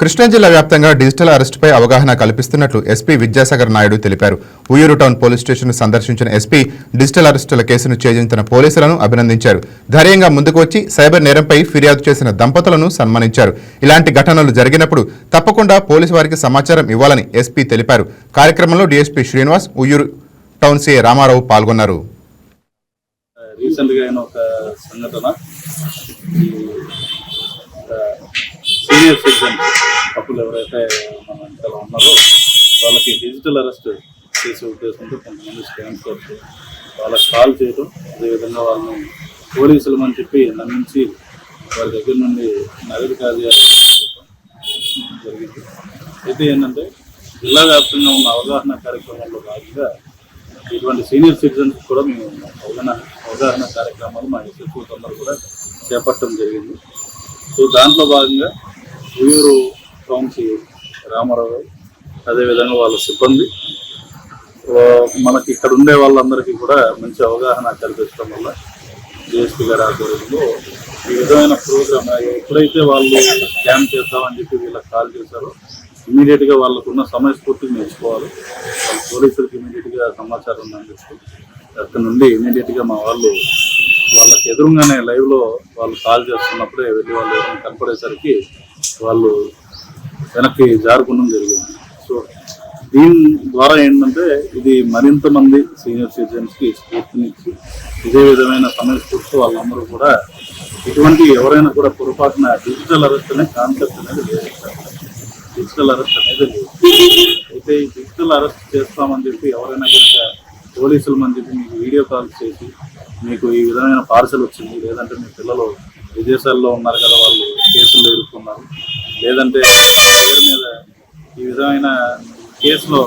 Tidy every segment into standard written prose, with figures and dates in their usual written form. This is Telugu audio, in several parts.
కృష్ణా జిల్లా వ్యాప్తంగా డిజిటల్ అరెస్టుపై అవగాహన కల్పిస్తున్నట్లు ఎస్పీ విద్యాసాగర్ నాయుడు తెలిపారు. ఉయ్యూరు టౌన్ పోలీస్ స్టేషన్ సందర్శించిన ఎస్పీ డిజిటల్ అరెస్టుల కేసును ఛేదించిన పోలీసులను అభినందించారు. ధైర్యంగా ముందుకు వచ్చి సైబర్ నేరంపై ఫిర్యాదు చేసిన దంపతులను సన్మానించారు. ఇలాంటి ఘటనలు జరిగినప్పుడు తప్పకుండా పోలీసు వారికి సమాచారం ఇవ్వాలని ఎస్పీ తెలిపారు. కార్యక్రమంలో DSP Srinivas, Uyyuru town CI Ramarao పాల్గొన్నారు. సీనియర్ సిటిజన్స్ కపుల్ ఎవరైతే మన ఇంట్లో ఉన్నారో వాళ్ళకి డిజిటల్ అరెస్ట్ చేసే ఉద్దేశంతో కొంతమంది స్కామ్స్ వచ్చి వాళ్ళకి కాల్ చేయడం, అదేవిధంగా వాళ్ళని పోలీసులమని చెప్పి నమ్మించి వాళ్ళ దగ్గర నుండి నగదు కార్యాలు జరిగింది. అయితే ఏంటంటే జిల్లా వ్యాప్తంగా ఉన్న అవగాహన కార్యక్రమంలో భాగంగా ఇటువంటి సీనియర్ సిటిజన్స్ కూడా మేము అవగాహన కార్యక్రమాలు మా ఎస్ఎస్ఓస్ అందరూ కూడా చేపట్టడం జరిగింది. సో దాంట్లో భాగంగా ఉయ్యూరు టౌన్ సీఐ రామారావు, అదేవిధంగా వాళ్ళ సిబ్బంది మనకి ఇక్కడ ఉండే వాళ్ళందరికీ కూడా మంచి అవగాహన కల్పించడం వల్ల డిఎస్పీ గారి ఆధ్వర్యంలో ఈ విధమైన ప్రోగ్రామ్ ఎప్పుడైతే వాళ్ళు క్యాంప్ చేద్దామని చెప్పి వీళ్ళకి కాల్ చేశారో ఇమీడియట్గా వాళ్ళకున్న సమయస్ఫూర్తిని నేర్చుకోవాలి. వాళ్ళ పోలీసులకు ఇమీడియట్గా సమాచారం అందిస్తూ అక్కడ నుండి ఇమీడియట్గా మా వాళ్ళు వాళ్ళకి ఎదురుగానే లైవ్లో వాళ్ళు కాల్ చేస్తున్నప్పుడే వెళ్ళి వాళ్ళు ఎవరైనా కనపడేసరికి వాళ్ళు వెనక్కి జారుకోవడం జరిగింది. సో దీని ద్వారా ఏంటంటే ఇది మరింత మంది సీనియర్ సిటిజన్స్కి స్ఫూర్తినిచ్చి ఇదే విధమైన సమయస్ఫూర్తితో వాళ్ళందరూ కూడా ఇటువంటి ఎవరైనా కూడా పొరపాటున డిజిటల్ అరెస్ట్ అనే కాన్సెప్ట్ అనేది లేదు. డిజిటల్ అరెస్ట్ అనేది లేదు. అయితే ఈ డిజిటల్ అరెస్ట్ చేస్తామని చెప్పి ఎవరైనా కనుక పోలీసులు అని చెప్పి మీకు వీడియో కాల్స్ చేసి మీకు ఈ విధమైన పార్సల్ వచ్చింది, లేదంటే మీ పిల్లలు విదేశాల్లో ఉన్నారు కదా వాళ్ళు కేసుల్లో ఇరుక్కున్నారు, లేదంటే పేరు మీద ఈ విధమైన కేసులో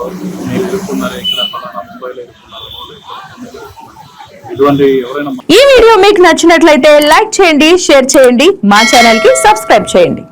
మీరు ఇరుక్కున్నారు, ఇక్కడ ఫలానా ముంబైలో ఇరుక్కున్నారు, ఇటువంటి ఎవరైనా. ఈ వీడియో మీకు నచ్చినట్లయితే లైక్ చేయండి, షేర్ చేయండి, మా ఛానల్ కి సబ్స్క్రైబ్ చేయండి.